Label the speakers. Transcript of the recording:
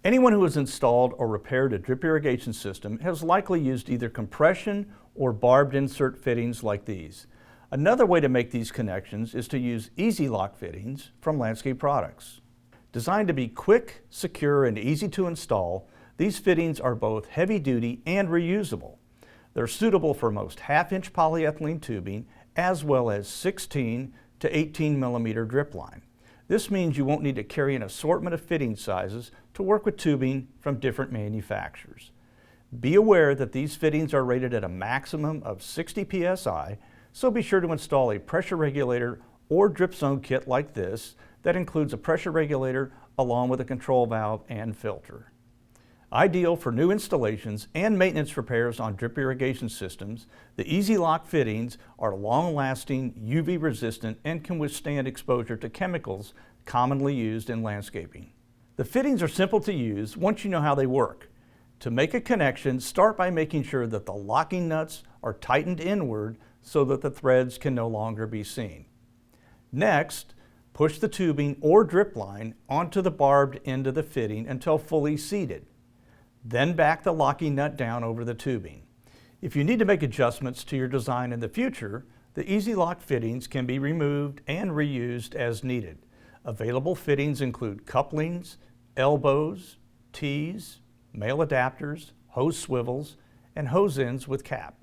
Speaker 1: Anyone who has installed or repaired a drip irrigation system has likely used either compression or barbed insert fittings like these. Another way to make these connections is to use EZ-LOK fittings from Landscape Products. Designed to be quick, secure, and easy to install, these fittings are both heavy-duty and reusable. They're suitable for most half-inch polyethylene tubing as well as 16 to 18 millimeter drip line. This means you won't need to carry an assortment of fitting sizes to work with tubing from different manufacturers. Be aware that these fittings are rated at a maximum of 60 psi, so be sure to install a pressure regulator or drip zone kit like this that includes a pressure regulator along with a control valve and filter. Ideal for new installations and maintenance repairs on drip irrigation systems, the EZ-LOK fittings are long-lasting, UV-resistant, and can withstand exposure to chemicals commonly used in landscaping. The fittings are simple to use once you know how they work. To make a connection, start by making sure that the locking nuts are tightened inward so that the threads can no longer be seen. Next, push the tubing or drip line onto the barbed end of the fitting until fully seated. Then back the locking nut down over the tubing. If you need to make adjustments to your design in the future, the EZ-LOK fittings can be removed and reused as needed. Available fittings include couplings, elbows, T's, male adapters, hose swivels, and hose ends with cap.